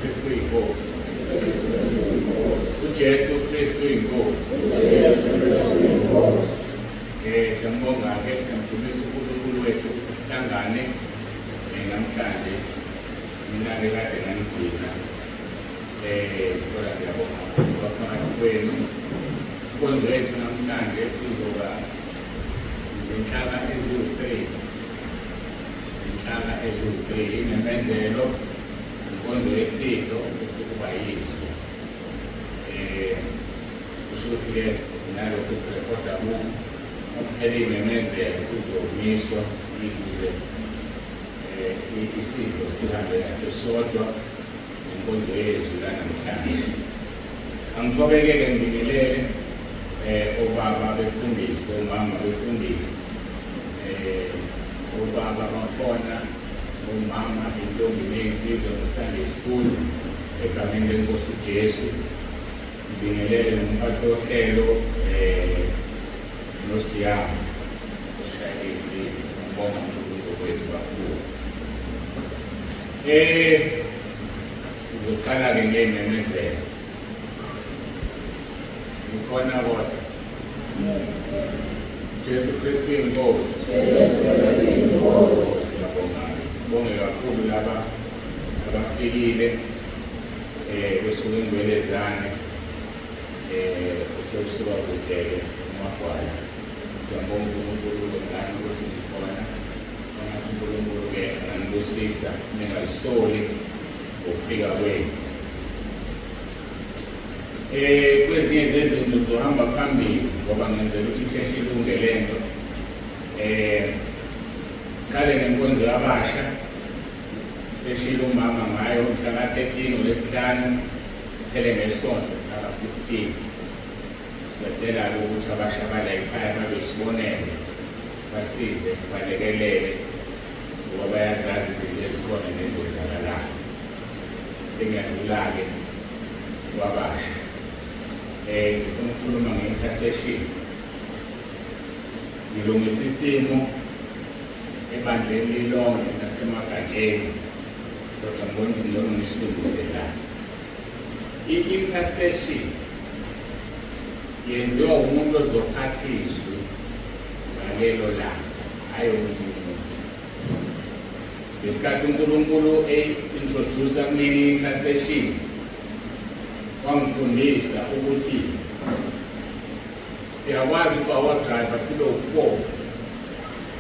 Kristu inkosi. uJesu Kristu inkosi. Siyambonga-ke, siyamdumisa uNkulunkulu wethu ukuthi sihlangane namhlanje. Mina-ke kade ngangigcina kodwa ngiyabonga phakathi kwenu. Inkonzo yethu namhlanje izoba izinhlaka eziwu-3 imemezelo, inkonzo yesidlo esikuba yizwi. Kusho ukuthi-ke nalokho esirekhoda kuphela imemezelo kuzomiswa ukuze isidlo sihambe kahle sodwa nenkonzo yezwi lanamhlanje. Angithobeke-ke ngibingelele obaba befundise, omama befundise, obaba bakhona, omama intombi ney'nsizwa ze-Sunday School egameni leNkosi uJesu. Ngibingelele nomphathi wohlelo noSiyama osishayela iy'nsimbi. Siyambonga uNkulunkulu wethu kakhulu. Sizoqala-ke ngey'memezelo. Ukhona kodwa Jesu Kristu inkosi. Sibonge kakhulu laba abafikile besuke eNgwelezane ukuthi usuka kudeke uMagwala. Siyambonga uNkulunkulu ngani ukuthi ngikhona. Angathi uNkulunkulu-ke angangibusisa ningazisoli ngokufika kwenu. Kwezinye zezinto zohamba phambili ngoba ngenzela ukuthi isheshe ilunge le nto. Kale nenkonzo yabasha seshilo umama ngayo mhla ka-13 uLwesihlanu kuphele ngesonto mhla ka-15. Siyacela-ke ukuthi abasha bala ekhaya babesibonele, basize, balekelele ngoba bayazazi izinto ezikhona nezenzakalayo. Sengiyadlula-ke kwabasha. Ngifuna ukukhuluma nge-intercession. Ngilungisa isimo ebandleni lilonke nasemagatsheni, kodwa ngibona ukuthi ngilona ngisilungiselana. I-intercession yenziwa umuntu ozophathiswa ngalelo langa, hhayi omunye umuntu. Ngesikhathi uNkulunkulu introduce kumina i-intercession, wangifundisa ukuthi siyakwazi ukuba o-driver sibe u-4,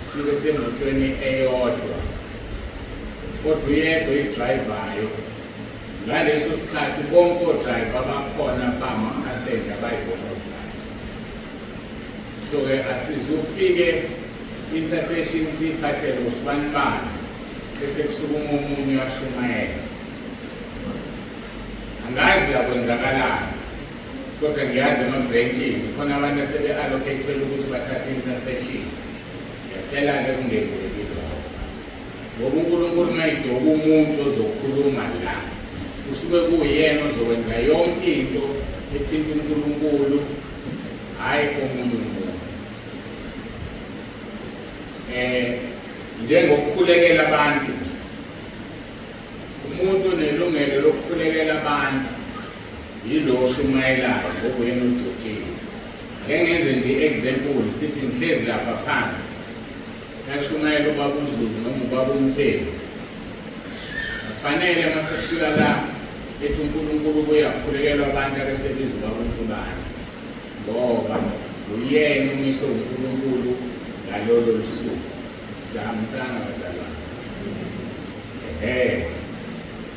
sibe semotweni eyodwa, kodwa uyedwa oyidrayivayo. Ngaleso sikhathi bonke o-driver bakhona bama-passenger bayibona o-driver. So-ke asizufike intercession siyiphathele usibanibani bese kusukuma omunye uyashumayela. Angazi yakwenzakalani, kodwa ngiyazi emabhrentshini khona abantu asebe-allocate-elwe ukuthi bathathe intercession. Ngiyacela-ke kungenzeki lokho. Ngoba uNkulunkulu mayidoba umuntu ozokhuluma la, usuke kuyena ozokwenza yonke into ethinta uNkulunkulu, hhayi omunye umuntu. Njengokukhulekela abantu, umuntu onelungelo lokukhulekela abantu yilo oshumayelayo ngoba uyena ugcotshile. Ake ngenze nje i-example, sithi ngihlezi lapha phansi ngashumayela ubaba uZulu noma ubaba uMthembu. Kufanele uma sekufika la ethi uNkulunkulu uyakhulekelwa abantu abesebiza ubaba uMthubane, ngoba uyena umiswe uNkulunkulu ngalolo lusuku. Siyahambisana bazalwane.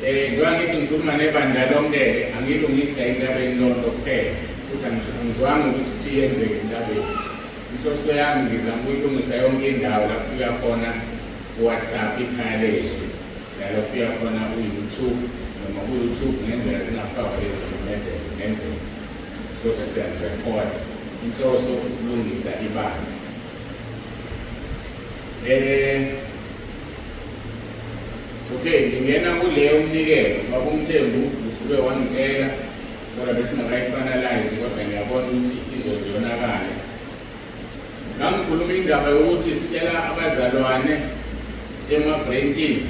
Njengoba ngithi ngikhuluma nebandla lonke, angilungisa endabeni lonto kuphela, futhi angizwanga ukuthi kuthi yenzeke endabeni. Inhloso yami ngizama ukuyilungisa yonke indawo la kufika khona uWhatsApp ikhaya lezwi, la kufika khona uYouTube, noma ku-YouTube ngenzeka zingafakwa lezi message ngenzeka, kodwa siyazirekhoda. Inhloso ukulungisa ibandla. Okay, ngingena kuleyo umnikelo ngoba uMthembu usuke wangitshela kodwa besingakayifinalize, kodwa ngiyabona ukuthi izoziyonakala. Ngangikhuluma indaba yokuthi sitshela abazalwane emabhrentshini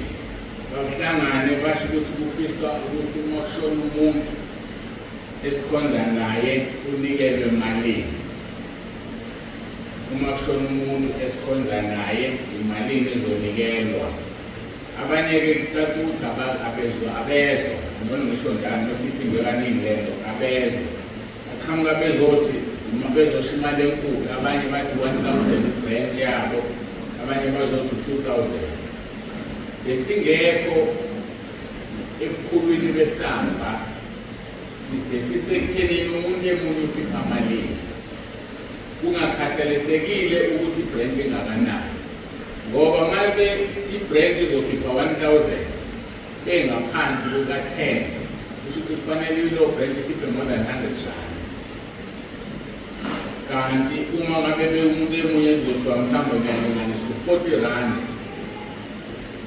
bawuhlangane basho ukuthi kufiswa ukuthi uma kushona umuntu esikhonza naye unikelwe emalini. Uma kushona umuntu esikhonza naye imalini ezonikelwa. Abanye-ke kucaca ukuthi abezwa noma ngisho njalo nosiphindwe kaningi lento abezwa. Aqhamuka bezothi uma bezosho imali enkulu, abanye bathi 1,000 grant yabo, abanye bazothi 2,000. Besingekho ebukhulwini besamba, besisekuthenini umuntu emunye ukhipha malini. Kungakhathalisekile ukuthi i-grant engakanani. Ngoba manje i-grant izokhipha 1,000 bengaphansi kuka-10, kusho ukuthi kufanele ilo grant ikhiphe more than 100 rand. Kanti uma ngabe umuntu emunye kuzothiwa mhlawumbe ngiyalinganisa 40 rand,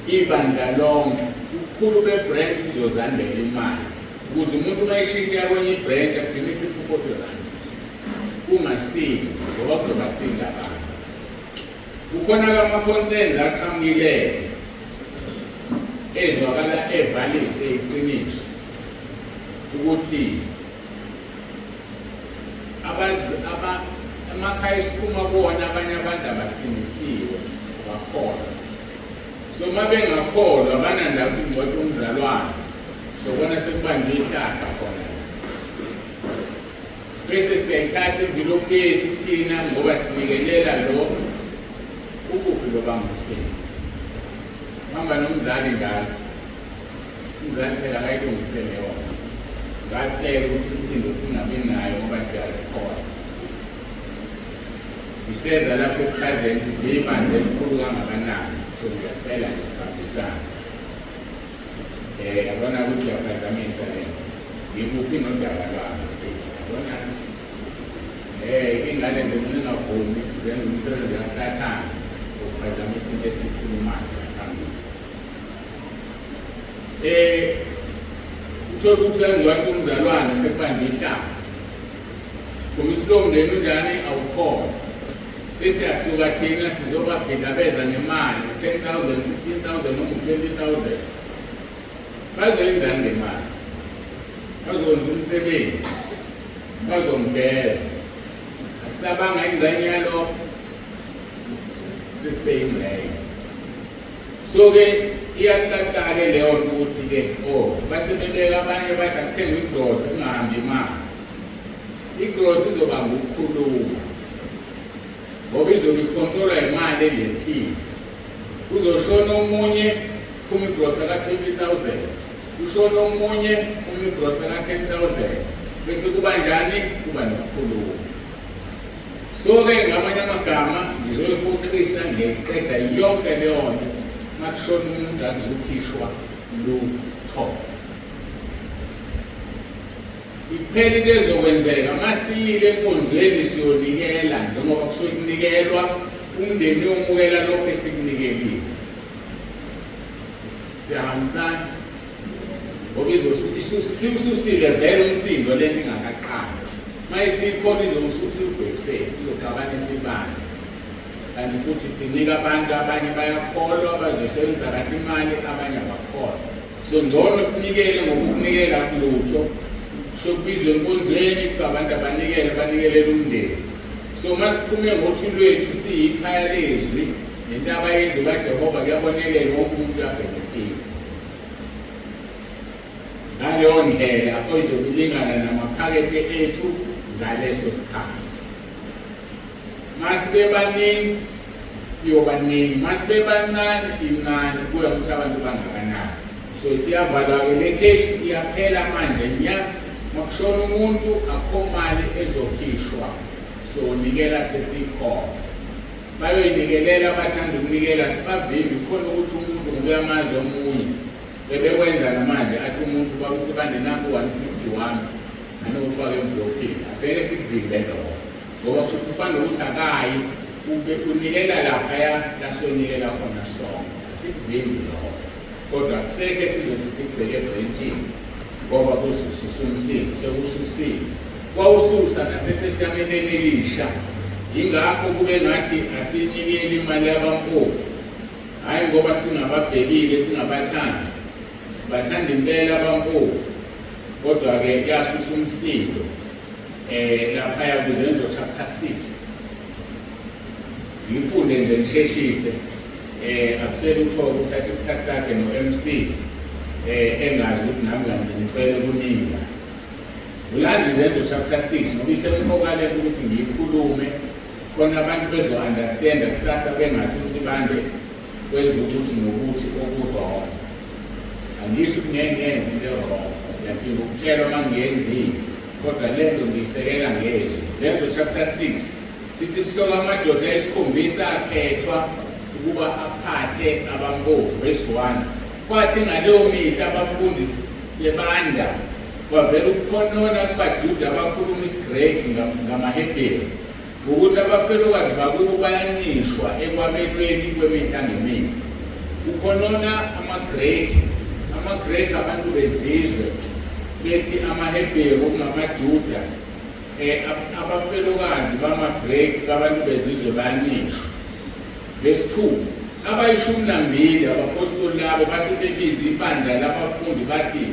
ibandla lonke ubukhulu be-brand kuzozandela imali ukuze umuntu uma eshintsha kwenye i-brand agcine ekhipha 40 rand. Kungasindi ngoba kuzobasinda abantu. Kukhona-ke ama-concerns aqhamukileyo ezwakala evalid eyiqiniso ukuthi emakhaya esiphuma kuwona abanye abantu abasindisiwe bakholwa. So uma bengakholwa abanandaba ukuthi ngibothe umzalwane, sobona sekubanjwe ihlahla khona. Bese siyayithatha imvilophi yethu thina ngoba sinikelela lo ukuphi lo bangusini. Hamba nomzali njalo, umzali phela akayilungisele yona. Ngacela ukuthi umsindo singabi nayo ngoba siyakholwa. Iseza lapho ekuchazeni ukuthi siyimanje elikhulu kangakanani, so ngiyacela nje sihambisane. Yabona ukuthi uyaphazamisa lento. Ngikuphi nodaba lwami? Yabona ingane zeningavumi zenza umsebenzi kaSathane ukuphazamisa into esiyikhulumayo phambili. Uthola ukuthi kanjani umzalwane sekubanjwe ihlanga. Kumisa lo mndeni unjani awukholwa. Sesiyasuka thina sizobabhidabeza nemali 10,000, 15,000 noma 20,000. Bazoyenzani ngemali? Bazokwenza umsebenzi, bazongibheza. Asisabanga ingxenye yalokho sesibeyingxenye. So-ke iyacaca-ke leyo nto ukuthi-ke basebebeka abanye bathi akuthenga igrosi kungahambi imali. Igrosi izobanga ukukhuluma ngoba izobe ikhontrolwa imali elethiwe. Kuzoshona omunye kuma igrosi aka-20,000, kushona omunye kuma igrosi aka-10,000, bese kuba njani? Kuba nokukhuluma. So-ke ngamanye amagama ngizoyihoxisa ngeqeda yonke leyo nto. Makushona umuntu akuzokhishwa lutho. Iphela into ezokwenzeka masiyile enkonzweni siyonikela njengoba kusuke kunikelwa umndeni uyomukela lokho esikunikelile. Siyahambisana ngoba isisusile vele umsindo lento ingakaqali. Mayisikhona izokususa ubhekiseni izoxabanisa ibandla. Kanti futhi sinika abantu abanye bayakholwa bazosebenzisa kahle imali, abanye abakholwa. So ngcono sinikele ngokukunikela kulutho. Sokubizwa enkonzweni ukuthi abantu abanikelela umndeni. So masiphume ngothu lwethu siyikhaya lezwi nento abayendlu kaJehova kuyabonelela wonke umuntu uyabhenefitha. Ngaleyo ndlela ozokulingana namaphakethe ethu ngaleso sikhathi. Masibe baningi iyobaningi, masibe bancane incane kuya ukuthi abantu bangakanani. So siyavala-ke le case iyaphela manje nya. Makushona umuntu akho mali ezokhishwa, so nikela sesikhona. Bayoyinikelela abathanda ukunikela sibavimbi khona ukuthi umuntu ngokuyamazi omunye bebekwenza namanje athi umuntu bakuthi banenamba 151 anofaka emblokini. Aseke sikuvimbe lokho ngoba kusho ukuthi ufana nokuthi akayi ube unikela laphaya lasonikela khona sonke. Asikuvimbi lokho kodwa kuseke sizothi sikubheke ebhentshini ngoba kususisa umsindo sekususile. Kwawususa naseTestamenteni Elisha. Yingakho kube ngathi asinikele imali yabampofu, hayi ngoba singababhekile singabathandi. sibathanda impela abampofu, kodwa-ke kuyasusa umsindo laphaya kuZenzo chapter 6. Ngifunde nje ngisheshise, akusele uthola uthatha isikhathi sakhe no-MC engazi ukuthi nami kanje ngithwele kuningi. Ulanda iZenzo chapter 6 ngoba isemqokaleka ukuthi ngiyikhulume khona abantu bezo-understanda kusasa bengathi uSibande kwenza ukuthi nokuthi okuwrong. Angisho ukuthi ngeke ngenze into e-wrong, ngiyadinga ukutshelwa uma ngiyenzile, kodwa lento ngiyisekela ngezwi. Zenzo chapter 6 sithi sihloko amadoda esikhombisa akhethwa ukuba aphathe abampofu. Verse 1, kwathi ngaleyo mihla abafundi sebanda kwavela ukukhonona kubaJuda abakhuluma isiGreki ngamaHebheru ukuthi abafelokazi bakubo bayanqishwa ekwabelweni kwemihla ngemihla. Kukhonona amaGreki abantu bezizwe bethi amaHebheru ngamaJuda, abafelokazi bamaGreki babantu bezizwe bayanqishwa. Verse 2, abayishumi abapostoli labo basebebiza ibandla labafundi bathi,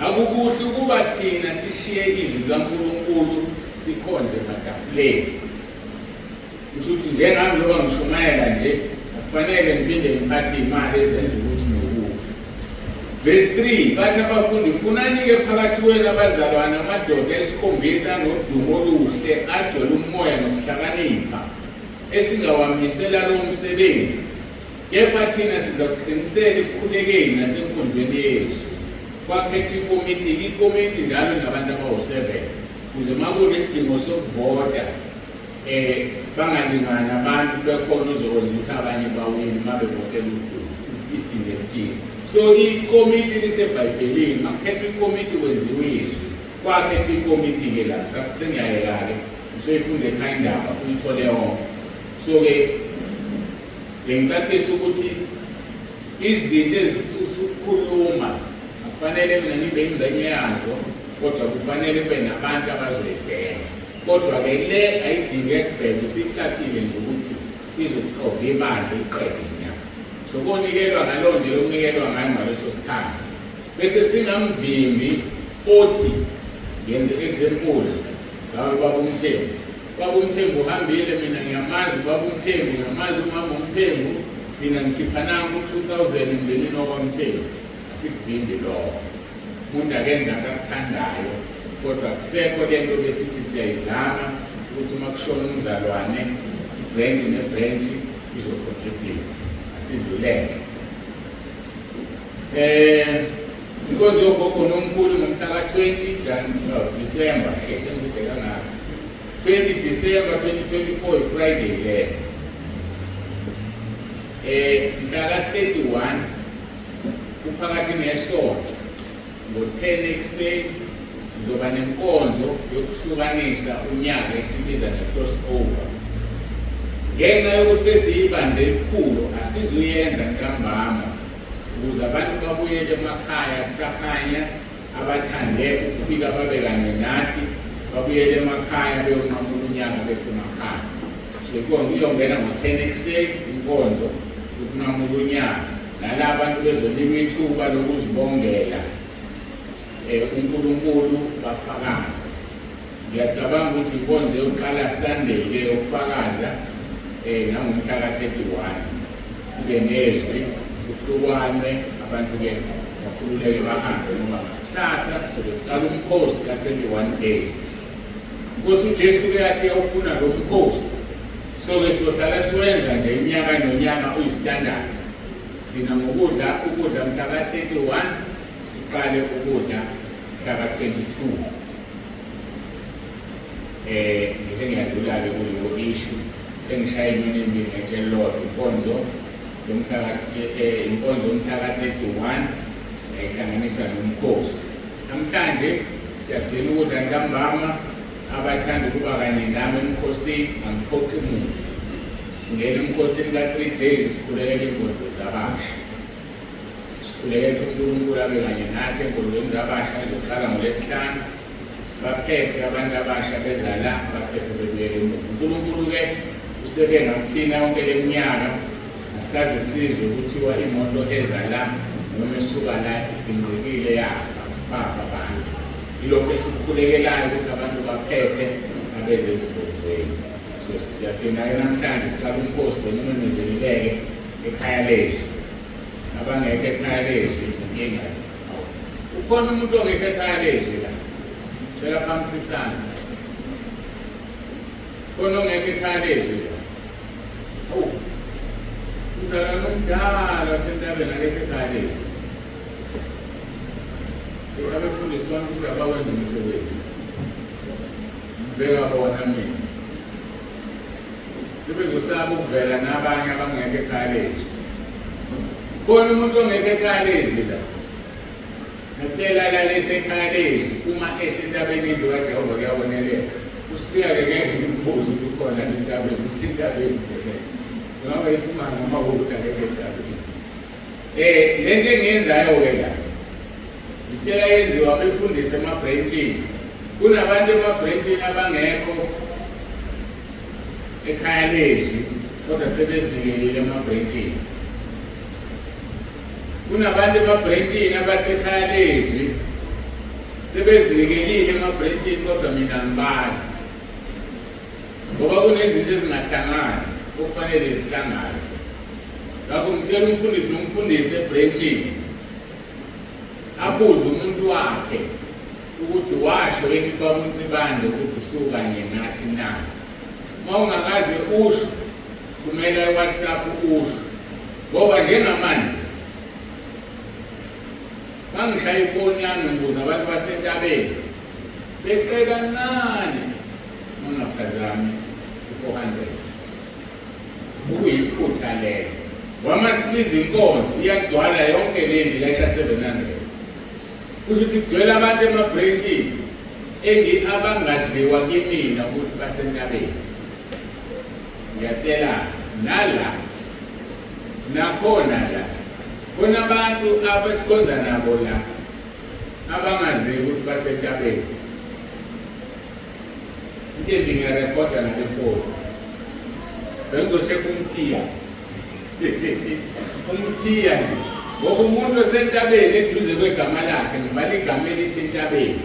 akukuhle ukuba thina sishiye izwi likaNkulunkulu sikhonze ematafuleni. Kusho ukuthi njengami njengoba ngishumayela nje akufanele ngiphinde ngiphathe imali ezenza ukuthi nokuthi. Verse 3, bathi abafundi, funani-ke phakathi kwenu abazalwane amadoda esikhombisa nodumo oluhle agcwele umoya nokuhlakanipha esingawamisela lowo msebenzi, kepha thina sizakuqinisela ekukhulekeni nasenkonzweni yethu. Kwakhethwa ikomiti njalo nabantu abawu-7 ukuze makune isidingo sokuvota bangalingani abantu bekhona uzokwenza ukuthi abanye bawine uma bevotela isidingo esithile. So ikomiti lisebhayibhelini, makukhethwa ikomiti kwenziwe izwi, kwakhethwa ikomiti-ke la sengiyayeka-ke usoyifunde ekhaya indaba uyithole yonke. So-ke ngicacisa ukuthi izinto ezisusa ukukhuluma kufanele mina ngibe ingxenye yazo, kodwa kufanele kube nabantu abazoyibheka. Kodwa-ke le ayidinge kubheka, isicacile nje ukuthi izokuxova ibandla iqede inyama. So konikelwa ngalowo ndlela okunikelwa ngayo ngaleso sikhathi, bese singamvimbi othi ngenze example ngawe Baba uMthembu. Baba uMthembu uhambile, mina ngiyamazi Baba uMthembu, ngiyamazi umama uMthembu, mina ngikhipha nangu 2000 emndenini wakwaMthembu. Asikuvimbi lokho, umuntu akenza akakuthandayo, kodwa kusekho lento besithi siyayizama ukuthi uma kushona umzalwane ibranch nebranch izocontribute, asidluleke. Inkonzo yogogo nomkhulu ngomhla ka-20 December, esengibheka ngakho 20 December 2024, Friday le. Mhla ka-31 kuphakathi nesonto ngo-10 ekuseni sizoba nenkonzo yokuhlukanisa unyaka esibiza ne-crossover. Ngenxa yokuthi sesiyibandla elikhulu asizuyenza ntambama ukuze abantu babuyele emakhaya kusakhanya, abathande ukufika babe kanye nathi babuyele emakhaya beyonqamula unyaka besemakhaya. So kuyongena ngo-10 ekuseni inkonzo yokunqamula unyaka, nalaba bantu bezonikwa ithuba lokuzibongela uNkulunkulu bafakaza. Ngiyacabanga ukuthi inkonzo yokuqala Sunday-ke yokufakaza nangomhla ka-31 sibe nezwi kuhlukwane, abantu-ke bakhululeke bahambe noma kusasa sobe siqala umkhosi ka-21 days. Inkosi uJesu-ke yathi yawufuna lo mkhosi, so-ke sizohlala siwenza nje inyaka nonyaka uyistandard. Sidina ngokudla ukudla mhla ka-31, siqale ukudla mhla ka-22. Ngike ngiyadlula-ke kuleyo issue, sengishaye imini emibili ngitshela Lord inkonzo yomhla ka-31 ngayihlanganisa nomkhosi. Namhlanje siyadinga ukudla ntambama, abathanda ukuba kanye nami emkhosini angiphoqi muntu. Singena emkhosini ka-3 days sikhulekela inkonzo zabasha. Sikhulekela uNkulunkulu abe kanye nathi enkonzweni zabasha ezoqala ngoLwesihlanu. Baphephe abantu abasha beza la, baphephe bebuyele emuva. uNkulunkulu-ke useke ngakuthina yonke le minyaka, asikaze sizwe ukuthiwa imoto eza la noma esuka la ingcikile yafa bafa abantu. Ilokho esikukhulekelayo ukuthi abantu baphephe abeze ezibhozweni. So siyaphinda-ke namhlanje siqala umkhosi benumemezeleleke ekhaya lethu. Abangekho ekhaya lethu inkinga. Ukhona umuntu ongekho ekhaya lethu la. Cela phambi sisana. Khona ongekho ekhaya lethu la. Umzalwane omdala wasentabeni akekho ekhaya lethu. Abefundisi bami ukuthi abawenze umsebenzi. Bekabona mina. Sebezosaba ukuvela nabanye abangekho ekhaya lethu. Khona umuntu ongekho ekhaya lethu la. Ngitshela lalesi ekhaya lethu uma esentabeni indlu kaJehova kuyabonelela. Usifika-ke ngeke ngimbuze ukuthi ukhona entabeni, usentabeni kuphela. Ngoba isimanga noma ukuthi akekho entabeni. Le nto engiyenzayo-ke la. Ngitshela yenziwa befundise emabhrentshini. Kunabantu emabhrentshini abangekho ekhaya lethu kodwa sebezinikele emabhrentshini. Kunabantu emabhrentshini abasekhaya lethu sebezinikelile emabhrentshini kodwa mina ngibazi. Ngoba kunezinto ezingahlangani okufanele zihlangane. Ngakho ngitshela umfundisi nomfundisi ebhrentshini abuze umuntu wakhe ukuthi washo yini baba uNtsibande ukuthi usuka nathi na. Uma ungakaze usho thumela eWhatsApp usho. Ngoba njengamanje mangishaya ifoni yami ngibuza abantu basentabeni beqe kancane ungaphazami 400 ukuyiphutha lelo. Wama sibiza inkonzo iyagcwala yonke le ndlu layisha 700. Ukuthi kugcwele abantu emabhrentshini abangaziwa kimina ukuthi basentabeni. Ngiyatshela nala nakhona la kunabantu abesikhonza nabo la abangaziwa ukuthi basentabeni. Into ngiyarekhoda nalefoni. Bengizocheck umthiya. Umthiya ngoba umuntu osentabeni eduze kwegama lakhe ngibala igama elithi entabeni.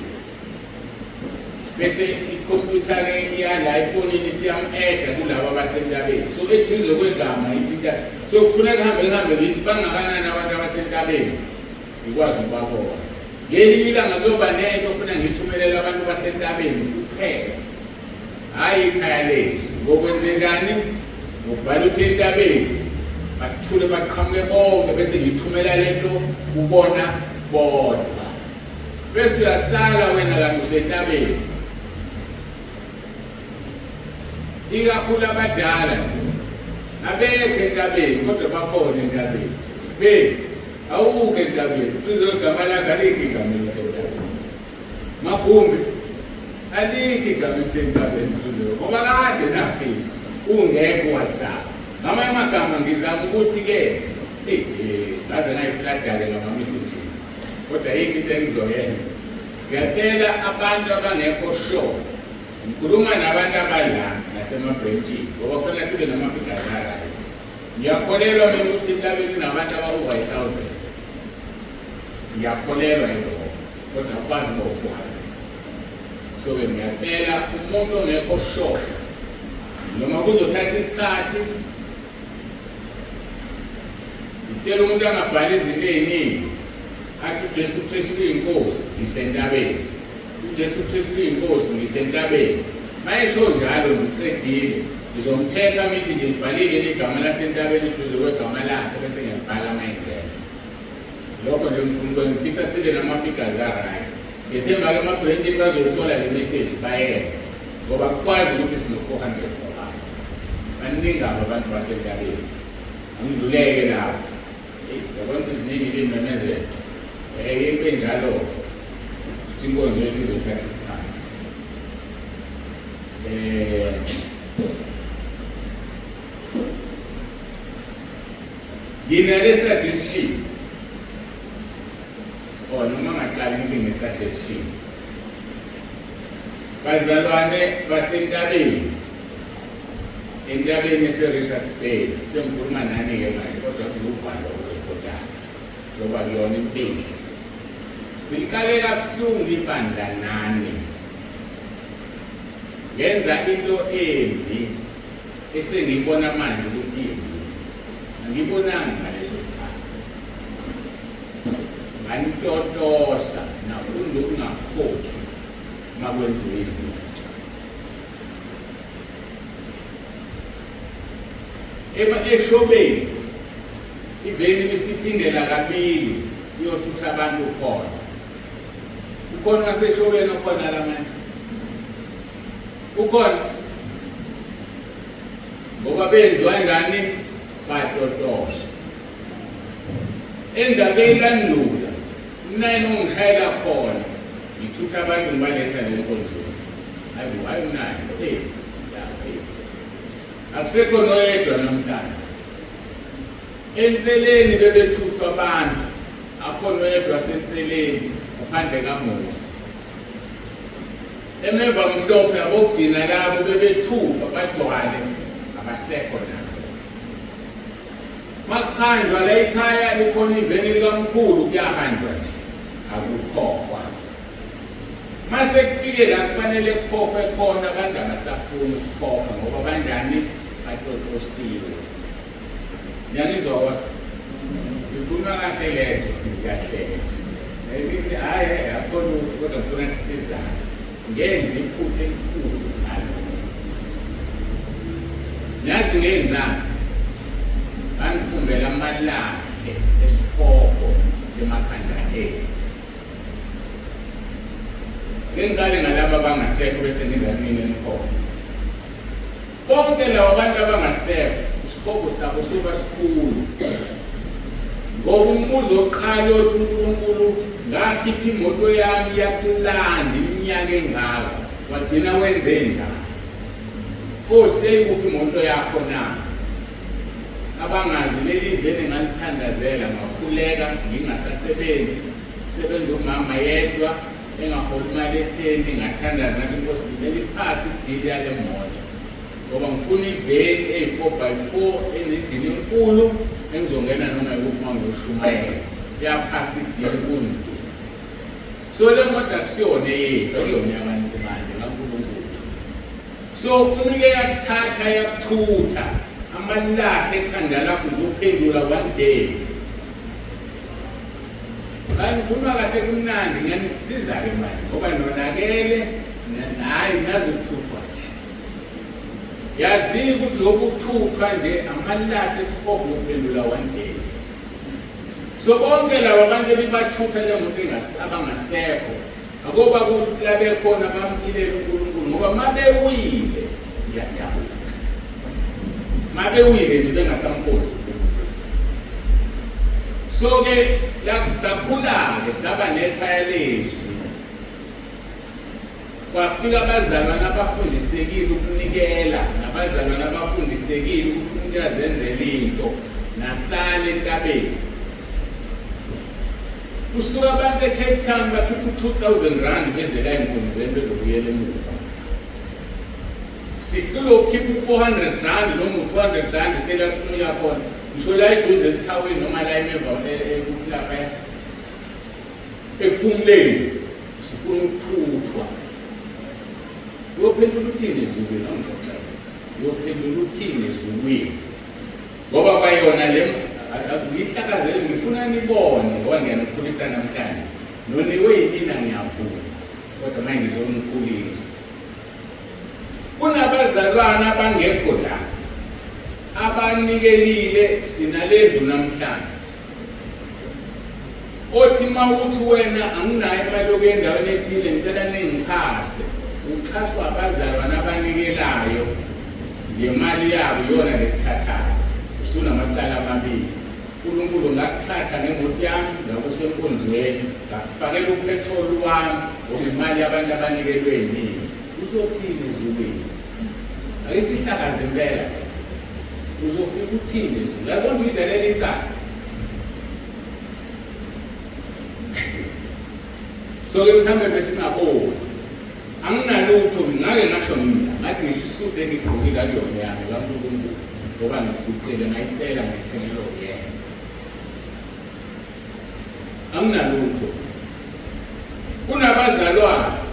Bese ikhompyutha yala ifonini siyam-eda kulabo abasentabeni. So eduze kwegama ithi intabeni. So kufuneka hambe ngithi bangakanani abantu abasentabeni ngikwazi ukubabona. Ngelinye ilanga kuyoba nento ofuna ngithumelele abantu basentabeni kuphela. Hayi ikhaya lethu. Ngokwenzekani? Ngokubhala ukuthi entabeni bathule baqhamuke bonke bese ngithumela lento ubona bodwa. Bese uyasala wena kanti usentabeni. Ikakhulu abadala abekho entabeni kodwa bakhona entabeni. Sibe awukho entabeni uzogama lakhe alikho igama entabeni. Magumbi alikho igama entabeni uzoba ngoba kade nafika ungekho WhatsApp. Ngamanye amagama ngizama ukuthi-ke ngaze ngayiflajale ngama-messages kodwa yikho into engizoyenza. Ngiyatshela abantu abangekho sure ngikhuluma nabantu abala nasemabhrentshini ngoba kufanele sibe nama-figures arayo. Ngiyakholelwa mina ukuthi entabeni nabantu abawu-1000. Ngiyakholelwa yilokho kodwa akwazi bokuhamba. So-ke ngiyatshela umuntu ongekho sure noma kuzothatha isikhathi ngitshela umuntu angabhali izinto ey'ningi athi uJesu Kristu uyinkosi ngisentabeni. uJesu Kristu uyinkosi ngisentabeni. Mayesho njalo ngiqedile ngizomthetha mithi nje ngibhalile igama lasentabeni eduze kwegama lakhe bese ngiyabhala mayingena. Lokho nje ngifisa sibe nama-figures arayo. Ngithemba-ke emabhrentshini bazothola le message bayenze ngoba kukwazi ukuthi sino-400 abantu. Baningi abantu basentabeni. Angidluleke lapho. Abantu ziningi iy'memezelo. Into enjalo ukuthi inkonzo yethu izothatha isikhathi. Nginale-suggestion noma ngaqala ngithi nge-suggestion. Bazalwane basentabeni entabeni ese-Richards Bay sengikhuluma nani-ke manje kodwa kuzobhalwa ukurekhodana. ngoba kuyona impilo. Silikale kabuhlungu ibandla nani ngenza into embi esengiyibona manje ukuthi yimbi, angibonanga ngaleso sikhathi, nganitotosa nafunda ukungakhokhi uma kwenziwe izinto. Eshobeni iveni bisiphindela kabili iyothutha abantu khona. Ukhona waseshobeni okhona la manje? Ukhona? Ngoba benziwa ngani? Batotosha. Endabeni elandula mina engishayela khona ngithutha abantu ngibaletha lenkonzweni. Hayi mnandi akusekho noyedwa namhlanje. Enseleni bebethuthwa abantu, akhona noyedwa senseleni ngaphandle kaMusa. Emeva mhlophe abokugcina labo bebethuthwa bagcwale abasekho nabo. Makhanjwa la ekhaya likhona iveni likamkhulu kuyahanjwa nje, akukhokhwa. Mase kufike la kufanele kukhokhwe khona abantu abasafuni ukukhokha ngoba banjani batotosiwe. Niyangizwa kodwa? Ngikhuluma kahle lento, ngiyahleka. Ngithi hayi akhona ukuthi kodwa ngifuna sisizane. Ngenze iphutha elikhulu ngalo. Nazi ngenzani? Bangifumbela amalahle esikhokho emakhanda ethu. Ngengicale ngalabo abangasekho bese ngiza kumina emkhokho. Bonke labo abantu abangasekho isikhokho sabo soba sikhulu. Ngoba umbuzo oqala othi uNkulunkulu ngakhipha imoto yami yakulanda iminyaka engaka wagcina wenze njani? Sekuphi imoto yakho na? Abangazi leli vele ngalithandazela ngakhuleka ngingasasebenzi, sebenza umama yedwa engaholi imali etheni, ngathandaza ngathi Nkosi ngizele iphasi idili yale moto ngoba ngifuna iveni eyi-4x4 enedili enkulu engizongena noma yikuphi uma ngiyoshumayela yaphasi idili kunzima. So le moto akusiyona eyethu, akuyona yabansimanje kaNkulunkulu. So unike yakuthatha yakuthutha amalahle ekhanda lakho uzophendula one day. Ngikhuluma kahle kumnandi ngiyanisiza-ke manje ngoba nonakele hayi nazokuthuthwa nje. Yazi ukuthi lokhu kuthuthwa nje amalahle esikhokho uzophendula one day. So bonke laba abantu ebibathutha le moto abangasekho akoba kuthi la bekhona bamphilele uNkulunkulu ngoba mabewile ngiyadabuka. Mabewile nje bengasamkhonzi. So-ke la sakhula-ke saba nekhaya lethu. Kwafika abazalwane abafundisekile ukunikela nabazalwane abafundisekile ukuthi umuntu azenzele into nasale entabeni. Kusuka abantu eCape Town bakhipha R2,000 bezela enkonzweni bezobuyela emuva. Sihlule ukukhipha R400 noma R200 selasifuna khona. Ngisho la eduze esikhaweni noma la emeva lapha ephumuleni sifuna ukuthuthwa. Uyophendula uthini ezulwini angixoxa? Uyophendula uthini ezulwini? Ngoba bayona le ngihlakazele ngifuna nibone ngoba ngiyanikhulisa namhlanje. Noniwe yini ngiyavuma kodwa manje ngizonikhulisa. Kunabazalwana abangekho la abanikelile sinalendlu namhlanje. Othi mawuthi wena anginayo imali yokuyendaweni ethile ngicela ningiphase. Uxhaswa abazalwane abanikelayo ngemali yabo yona lekuthathayo. Usunamacala amabili. uNkulunkulu ngakuthatha ngemoto yami ngakusenkonzweni ngakufakela upetrol wami ngoba imali abantu abanikelwe yini. Uzothini ezulwini? Ayisihlakaze impela. Uzofika uthini ezulwini? Yabona uyidlalela icala. So-ke mhlawumbe besingaboni. Anginalutho ngake ngasho mina ngathi ngisho isudu engigqokile akuyona yami kaNkulunkulu ngoba ngikucela ngayicela ngithengelo yena. anginalutho. Kunabazalwane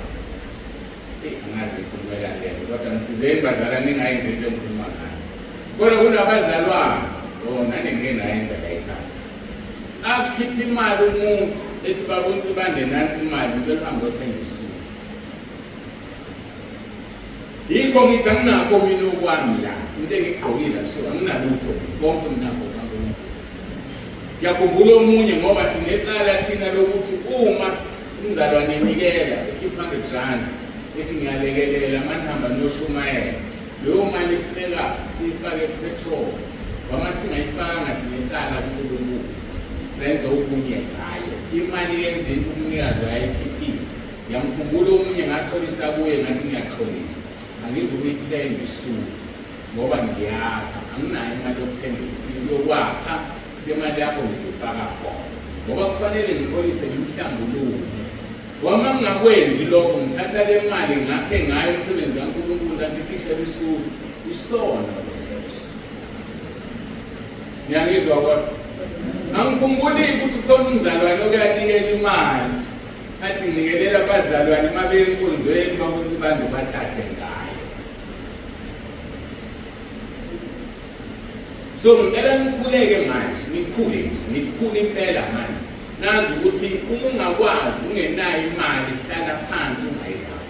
angazi ngikhulumela lento kodwa ngisizeni bazalwane ningayenzi into engikhuluma ngayo. Kodwa kunabazalwane nani ngeke nayenza la ekhaya. Akhipha imali umuntu ethi babonise bande nansi imali ngicela uhambe uyothenga isuku. Yikho ngithi anginakho mina okwami la into engigqokile so anginalutho konke nginakho kaNkulunkulu. Ngiyakhumbula omunye ngoba sinecala thina lokuthi uma umzalwane enikela ekhipha 100 rand ethi ngiyalekelela manihamba noshumayela leyo mali ifuneka siyifake petrol ngoba singayifanga sinecala kuNkulunkulu senze okunye ngayo imali yenze umnikazi wayikhiphile. Ngiyamkhumbula omunye ngaxolisa kuye ngathi ngiyaxolisa angizukuyithenga isuku ngoba ngiyakha anginayo imali yokuthenga yokwakha imali yakho ngiyifaka khona ngoba kufanele ngixolise ngimhlambulule. Wama ngingakwenzi lokho ngithatha le mali ngakhe ngayo umsebenzi kaNkulunkulu kanti ikhishela isuku isona leso. Ngiyangizwa kodwa angikhumbuli ukuthi khona umzalwane okuyanikela imali athi nginikelela abazalwane mabe enkonzweni bakuthi bantu bathathe ngayo. So ngicela nikhuleke manje nikhule impela manje nazi ukuthi uma ungakwazi ungenayo imali hlala phansi ungayidala.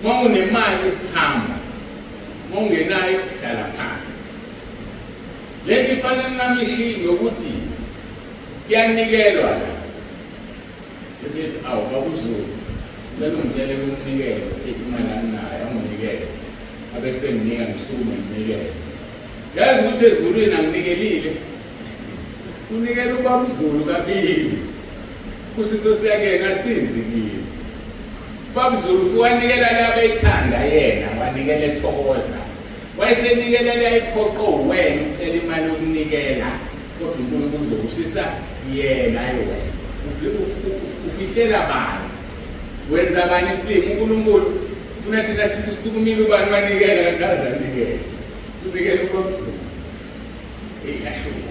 Uma unemali hamba, uma ungenayo hlala phansi. Lento ifana ngamishini yokuthi kuyanikelwa la bese awu bakuzulu ngicela ungitshele ukunikela imali anginayo anginikele abese nginika ngisukume nginikele. Yazi ukuthi ezulwini anginikelile unikela ubabuzulu kabili sibusiso siyakena sizikile. Ubabuzulu wanikela la beyithanda yena wanikela ethokoza wayesenikela la iphoqo wena ucela imali yokunikela kodwa uNkulunkulu uzokusisa yena wena ufihlela bani wenza bani isimo uNkulunkulu ufuna thina sithi usukumile ubani wanikela kangaze anikele unikela ubabuzulu yashuka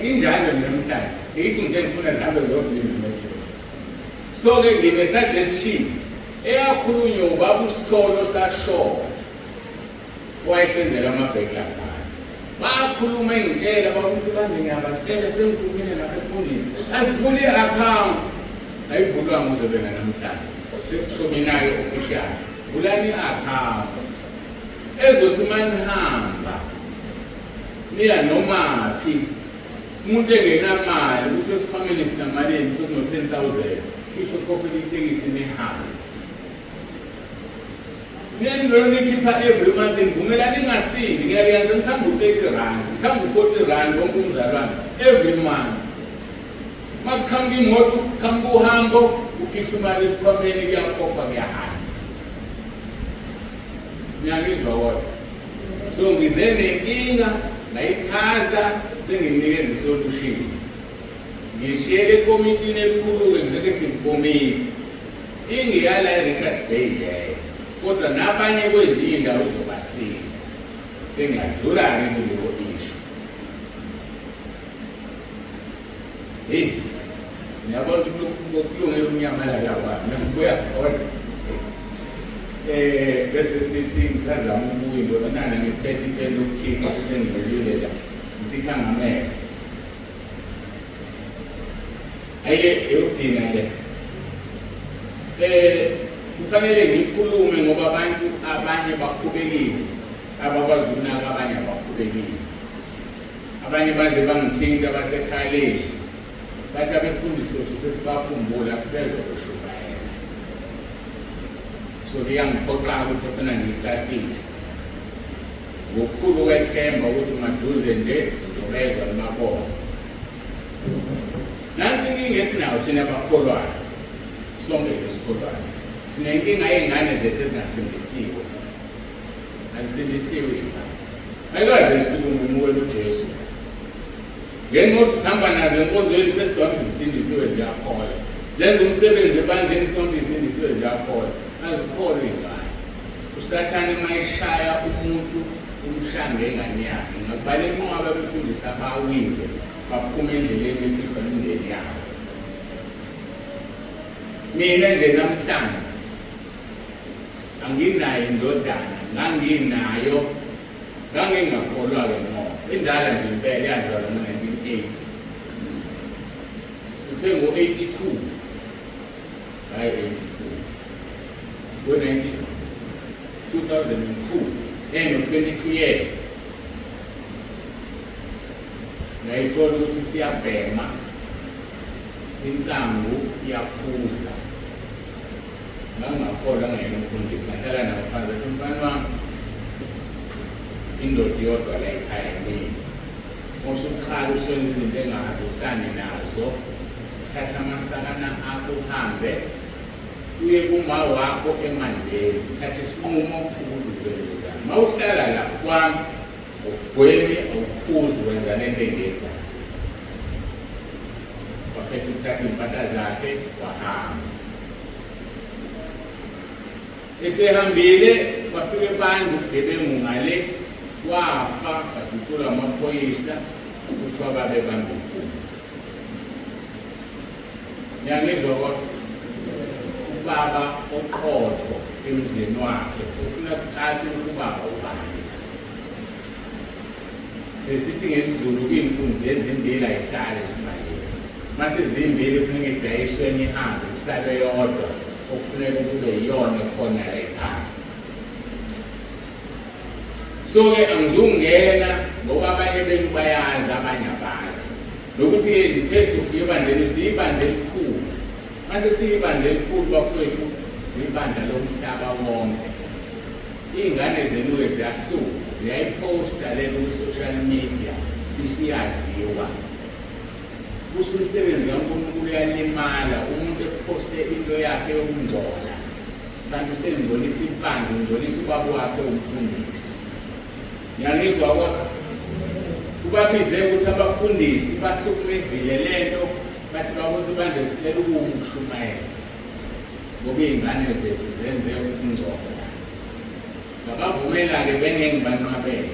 injalo namhlanje yikho nje ngifuna zihambe zombili message. So ke ngine suggestion eyakhulunywa ubaba uSitholo sasho wayesenzela amabheki lapha bakhuluma engitshela bakuthi bande ngiyabacela sengikhulumile nabefundisi asivule i-account ayivulwa ngizobena namhlanje sekushomi nayo official vulani i-account ezothi manihamba niya noma phi umuntu engenamali ukuthi wesifamily sinamalini ukuthi no-10,000 kisho ukhokhela itekisi nehamba nikhipha every month ngivumelani ngingasindi ngiyaliyenza mhlawumbe u-30 rand mhlawumbe u-40 rand wonke umzalwane every month. Makuqhamuka imoto kuqhamuka uhambo ukhishwa imali esikhwameni kuyakhokha kuyahamba. Ngiyangizwa kodwa so ngize nenkinga ngayichaza senginikeza isolution ngishiyele ekomitini elikhulu executive committee ingiyala eRichards Bay leyo kodwa nabanye kwezinye indawo zobasiza sengiyadlula-ke kuleyo ishu. Ngiyabona ukuthi kulungele ukunyamalala kwami ngibuya khona bese sithi ngisazama ukubuya ngibonana ngiphethe impela ukuthini sengidlulile la ngithi khangamela aye eyokudina le kufanele ngikhulume ngoba abantu abanye bakhubekile abakwazi ukunaka abanye abakhubekile abanye baze bangithinta basekhaleji bathi abefundisi bethu sesibakhumbula sibezwa kushumayela so liyangiphoqa ukuthi ufuna ngicacise ngokukhulu kwethemba ukuthi maduze nje ngizobezwa nomabona. Nansi inkinga esinayo thina abakholwayo sonke lesikholwayo sinenkinga yey'ngane zethu ezingasindisiwe azisindisiwe ingane ayikaze zisukumumukele uJesu ngenxa yokuthi sihamba nazo enkonzweni sesijonga ukuthi zisindisiwe ziyakhola zenza umsebenzi ebandleni sijonga ukuthi zisindisiwe ziyakhola azikholwa iy'ngane. Usathane uma eshaya umuntu umshange engane yakhe ngakubaleka uma babefundisa abawile baphuma endleleni bekhishwa imindeni yabo. Mina nje namhlanje anginayo indodana, ngangingakholwa-ke ngoba indala nje impela yazalwa ngo-1980. Uthe ngo-82, hayi 82, ngo-2002, no-22 years, ngayithola ukuthi siyabhema, insangu iyaphuza. Ngangakholwa ngayena umfundisi, ngahlala nawo phansi athi mfana wami, indoda iyodwa la ekhaya yini. Usuqala usenza izinto engahambisani nazo, thatha amasakana akho uhambe uye kuma wakho eMandeni, uthathe isinqumo ukuthi uzenzekani. Uma uhlala la kwami ugweme awuphuzi wenza lento engenzayo. Wakhetha ukuthatha impahla zakhe wahamba. Esehambile kwafika abantu ubugebengu ngale, wafa badutshulwa amaphoyisa kuthiwa babe bambe inkunzi. Ngiyangizwa kodwa ubaba oqotho emzini wakhe ufuna kucaca ukuthi ubaba ubani. Sesithi ngesiZulu inkunzi ezimbili ayihlale esibayeni. Mase zimbili kufuneka idayiswe ihambe kusale yodwa okufuneka kube yiyona khona la ekhaya. So-ke angizungena ngoba abanye benu bayazi abanye abazi. Nokuthi-ke ngithe sifike ebandleni siyibandla elikhulu. Mase siyibandla elikhulu bafowethu siyibandla lomhlaba wonke. Iy'ngane zenu-ke ziyahluka, ziyayiposta lento kwi-social media isiyaziwa. Kusho umsebenzi kaNkulunkulu uyalimala umuntu ephoste into yakhe yokungcola. Kanti sengcolisa ibandla, ungcolisa ubaba wakhe umfundisi. Ngiyangizwa kodwa kubabize ukuthi abafundisi bahlukumezile lento bathi babuze ibandla sicela ukuwushumayela ngoba iy'ngane zethu zenze ukungcola. Ngabavumela-ke bengeke ngibanqabele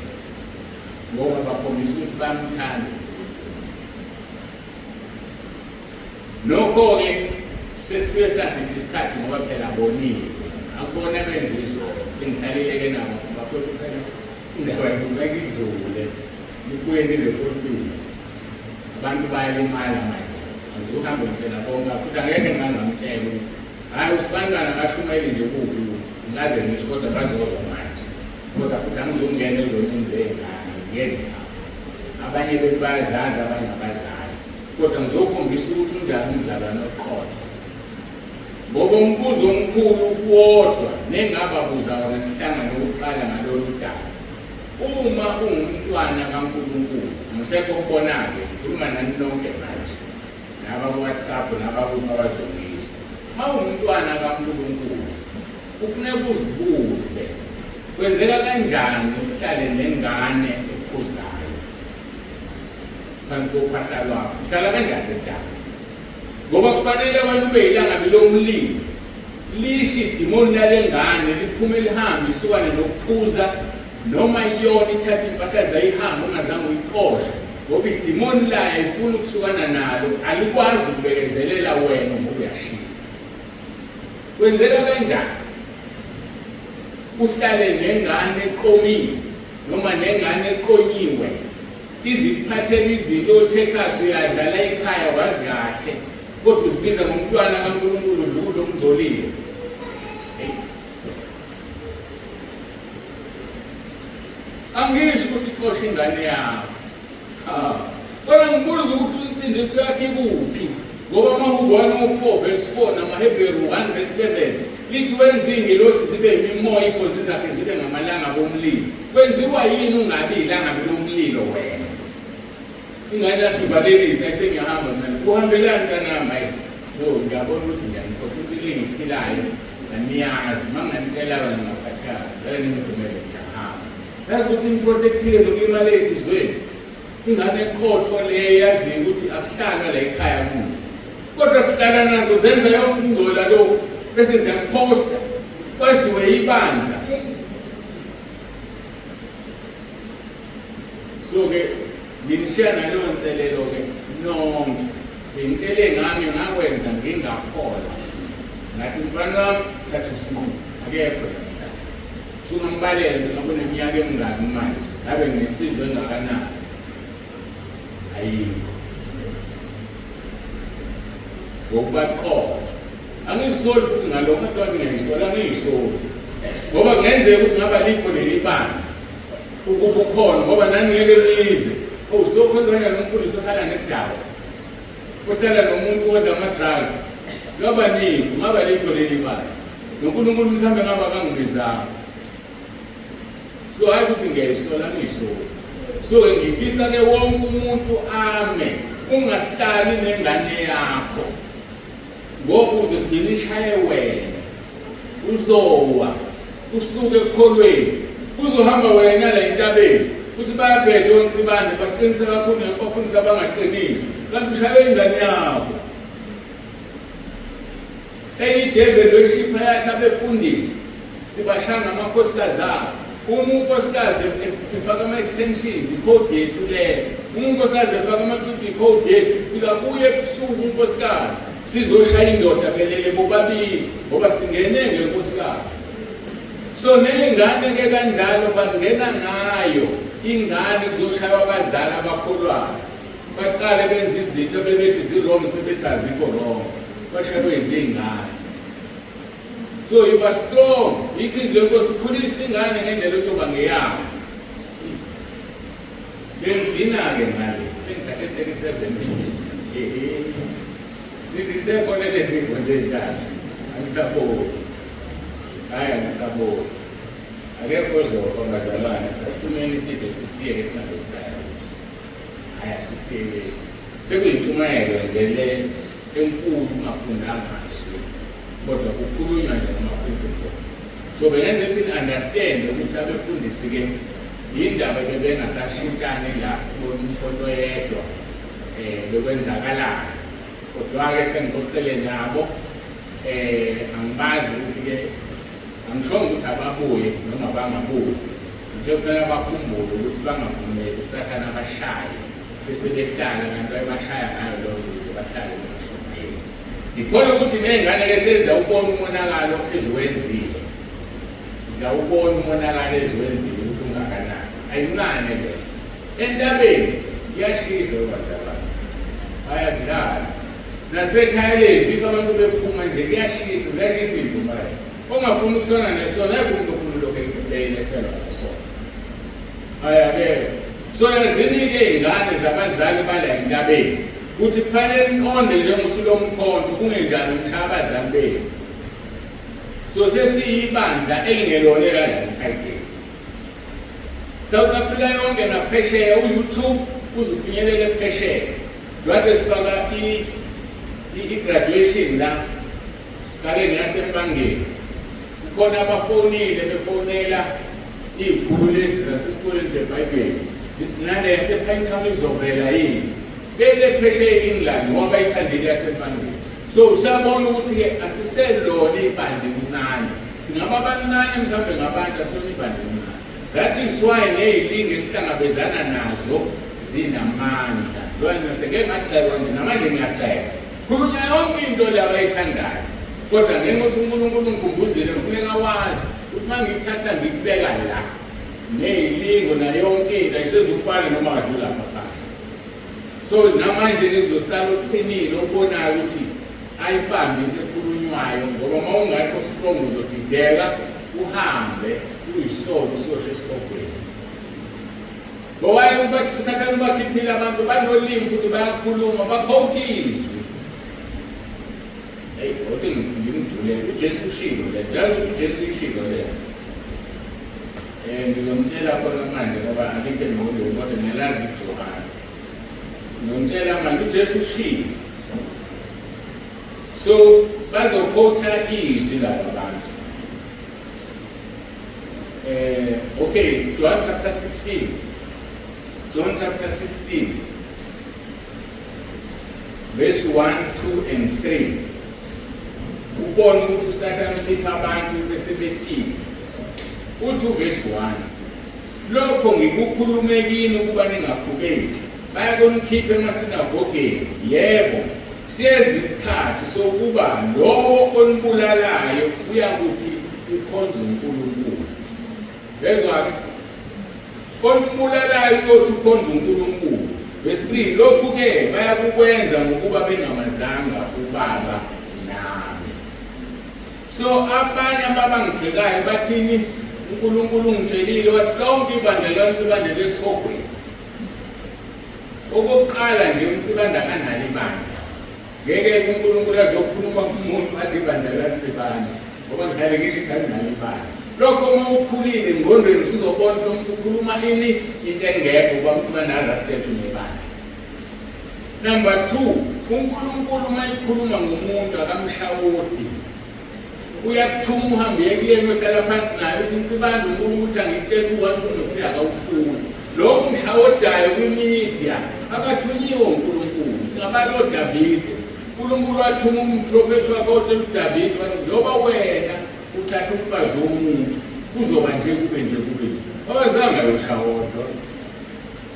ngoba bakhombisa ukuthi bamthanda. Nokho-ke sesisuke sasithi isikhathi ngoba phela bonile akubona benze izolo sengihlalile-ke nabo bafowethu phela indawo yakuveka idlule nibuye nize-profit. Abantu bayalimala manje angizuhambe ngitshela bonke futhi angeke ngangamtshela ukuthi hhayi usibantwana bashumayeli nje kubi ukuthi ngaze ngisho kodwa bazozwa manje kodwa futhi angizongena ezonini zey'ngane ngingene abanye bethu bayazazi abanye abazazi kodwa ngizokhombisa ukuthi unjani umzalwane oqotho ngoba umbuzo omkhulu wodwa nengababuza wona sihlangane ukuqala ngalolu daba. Uma ungumntwana kaNkulunkulu ngisekho ukubona-ke ngikhuluma nani nonke manje nabakwa-WhatsApp nabakuma bazongizwa. Uma ungumntwana kaNkulunkulu kufuneka uzibuze kwenzeka kanjani uhlale nengane ephuzayo phansi kophahla lwakho, uhlala kanjani esidala? Ngoba kufanele wena ube yilangabi lomlilo lishe idimoni lale ngane liphume lihambe lihlukane nokuphuza noma iyona ithatha impahla zayihambe ungazange uyiqoshe ngoba idimoni layo ayifuni ukuhlukana nalo, alikwazi ukubekezelela wena ngoba uyashisa. Kwenzeka kanjani uhlale nengane eqomile noma nengane eqonyiwe iziphathele izinto othekasi uyadlala ekhaya wazi kahle kodwa uzibiza ngomntwana kaNkulunkulu udlulo omngcolile? Angisho ukuthi ixoshe ingane yakho. Kodwa ngibuza ukuthi insindiso yakho ikuphi ngoba amaHubo 1:4 namaHebheru 1:7 lithi wenza iy'ngelosi zibe imimoya ikhonzi zakhe zibe ngamalanga bomlilo. Kwenziwa yini ungabi ilangabi lomlilo wena? Ingane yakho ivalelisa esengiyahamba mina kuhambelani mntanami? Hayi ngiyabona ukuthi ngiyanikhohlwa impilo engiphilayo naniyazi uma nginganitshela-ke ngingaphatheka vele ningivumele ngiyahamba. Yazi ukuthi niprotectile nokulimala ey'nhlizweni. Ingane eqotho leyo yaziyo ukuthi akuhlalwa la ekhaya kuyo kodwa sihlala nazo zenza yonke ingcola lo bese ziyakuphosta kwaziwe yibandla. So-ke nginishiya naleyo nselelo-ke nonke. Bengitshele ngami ngakwenza ngingakholwa. Ngathi mfana wami thatha isinqumo, akekho la emhlabeni. Sungambalele nje ngabe neminyaka emingaki manje, ngabe nginsizwa engakanani. Ayikho. Ngokubaqotha. Angisoli futhi ngalokho abantu ngiyayisola ngiyisoli. Ngoba kungenzeka ukuthi ngaba likho leli banga. Ukuba ukhona ngoba nani ngeke nize. Usokhonzana nomfundisi ohlala nesidawo. Ohlala nomuntu odla ama-drugs. Ngoba ningi, ngaba likho leli banga. NoNkulunkulu mhlawumbe ngaba kangibizanga. So hayi ukuthi ngiyayisola ngiyisola. So ngifisa-ke wonke umuntu ame. Ungahlali nengane yakho. Ngoba uzogcina ishaye wena. Uzowa. Usuke ekukholweni. Uzohamba wena la entabeni. Uthi bayaphethe wonke ibandla baqinisa kakhulu ngabafundisi abangaqinisi. Kanti ushaye ingane yakho. Eyi-devaluation yathi abefundisi. Sibashanga amakhosikazi abo. Uma unkosikazi efaka ama-extensions, i-code yethu leyo. Uma unkosikazi efaka i-code yethu, sifika kuye ebusuku unkosikazi. Sizoshaya indoda belele bobabili ngoba singene ngenkosikazi. So nengane-ke kanjalo bangena ngayo ingane kuzoshaywa abazali abakholwayo. Baqale benza izinto bebethi zi-wrong sebethi azikho wrong. Bashaywe izingane. So you are strong. Inhliziyo yenkosi ikhulisa ingane ngendlela yokuba ngeyabo. Bengina-ke ngale sengikhathe 37 minutes. Nithi sekhona lezi zinto zenhlalo. Angisaboni. Hayi angisaboni. Akekho ozofa ngazalwane. Asiphumeni iside sisiyeke singabesisayo. Hayi asisiyeke. Sekuyintshumayelo nje le enkulu ungafundanga ngaso. Kodwa kukhulunywa nje ngama-principles. So bengenza ukuthi understand ukuthi abefundisi-ke yindaba bebengasashintshani la sibona umfoto yedwa bekwenzakalayo. Kodwa-ke sengixoxele nabo angibazi ukuthi-ke angishongo ukuthi ababuye noma bangabuye. Nje kufanele bakhumbule ukuthi bangavumeli usathane abashaye bese behlala kanti bayibashaya ngayo leyo ukuze bahlale emashoneni. Ngikholwa ukuthi ney'ngane-ke seziyawubona umonakalo eziwenzile. Ziyawubona umonakalo eziwenzile ukuthi ungakanani. Ayincane le. Entabeni iyashisa abazalwane. Bayadlala. Nasekhaya lezi abantu bephuma nje kuyashisa, ziyashisa izinto. Ongafuni ukushona nesona ayikho umuntu ofuna lokho eyinesela ngesona. Ake. So yazini-ke iy'ngane zabazali bala entabeni. Ukuthi kufanele niqonde njengokuthi lo mkhonto kungenjani ukushaya abazali benu. So sesiyibandla elingelonela la emkhakheni. South Africa yonke naphesheya u-YouTube uzufinyelela ephesheya. Kade sifaka i-graduation la siqale ngasembangeni. Kukhona abafonile befonela iy'khulu lezi zasesikoleni seBhayibheli. Nale yasePinetown izovela yini. Bele phesheya e-England ngoba bayithandile yasembangeni. So usabona ukuthi-ke asiselona ibandla elincane. Singaba bancane mhlawumbe ngabantu asona ibandla elincane. That is why ney'lingi esihlangabezana nazo zinamandla. Lwana seke ngagxekwa nje namanje ngiyagxeka. Khulunywa yonke into le abayithandayo. Kodwa ngenxa yokuthi uNkulunkulu ngikhumbuzile kufuneka wazi ukuthi uma ngikuthatha ngikubeka la ney'lingo nayo yonke into ayisezufana noma ngadlula ngaphansi. So namanje ngizosala uqinile ubonayo ukuthi ayibambe into ekhulunywayo ngoba uma ungekho strong uzodideka uhambe uyisole usoshe esitokweni. Ngoba usathane ubakhiphile abantu banolimi futhi bayakhuluma bakhowutha izwi. Hey, uthi ngimjulele uJesu ushilo le. Njengoba uthi uJesu ushilo le. Ngizomtshela khona manje ngoba alikho engqondweni kodwa ngiyalazi uJohane. Ngizomtshela manje uJesu ushilo. So bazokhowutha izwi laba bantu. Okay, John chapter 16. John chapter 16. Verse 1, 2 and 3. Ubone ukuthi uSathane ukhipha abantu bese bethini. Uthi verse 1. Lokho ngikukhulume kini ukuba ningakhubeki. bayakhipha emasinagogeni. Yebo, siyeza isikhathi sokuba lowo onibulalayo uyakuthi ukhonza uNkulunkulu. Bezwa onibulalayo uyothi ukhonza uNkulunkulu. Verse 3, lokhu-ke bayakukwenza ngokuba bengamazanga ubaba nami. So abanye ababangibhekayo bathini? uNkulunkulu ungitshelile wathi lonke ibandla lonsibandela esihogweni. Okokuqala nje umsibanda kanalo ibandla. Ngeke uNkulunkulu azokhuluma kumuntu athi ibandla lansibanda ngoba ngihlale ngisho kanalo ibandla. Lokho uma ukhulile engqondweni sizobona umuntu ukhuluma ini into engekho kwamsibanda azasithethe nebandla. Number 2, uNkulunkulu uma ekhuluma ngomuntu akamhlawoti. Uyakuthuma uhambe kuyena ohlala phansi naye uthi insibanda uNkulunkulu angitshela uwantshona ukufika awufuni. Lo mhlawodayo kwi-media akathunyiwe uNkulunkulu. Singabalo David. uNkulunkulu wathuma umprofethi wakhe otshela uDavid wathi njoba wena uthatha umfazi womuntu kuzoba nje kube nje kube. Awazange ayoshawoda.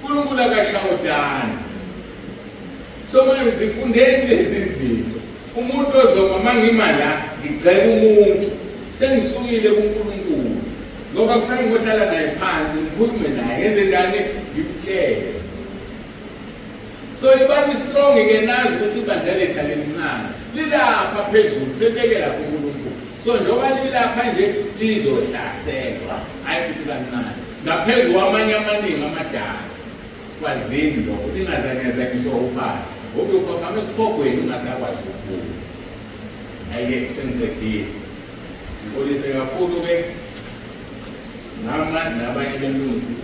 uNkulunkulu akashawodana. So manje sifundeni lezi zinto. Umuntu ozoma mangima la ngigcela umuntu sengisukile kuNkulunkulu ngoba kufanele ngohlala naye phansi ngikhulume naye ngenze njani ngikutshele. So ibani strong ke nazi ukuthi ibandla lethu alincane lilapha phezulu sebekela kuNkulunkulu. So njoba lilapha nje lizohlaselwa hayi futhi kancane ngaphezulu amanye amaningi amadala kwazini lo lingazanyazanyiswa ubani ngoba uphakama esiphogweni ungasakwazi ukubuka. Ayike sengiqedile ngolise kakhulu ke nabanye bemlungisi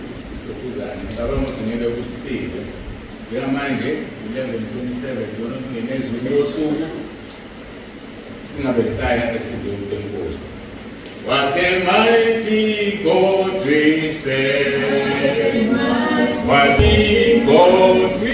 sokuzana ngicabanga ukuthi ngeke kusisize njengamanje 11:27 yona singene ezweni losuku singabe saya esidweni senkosi. What a mighty God we serve, what a God we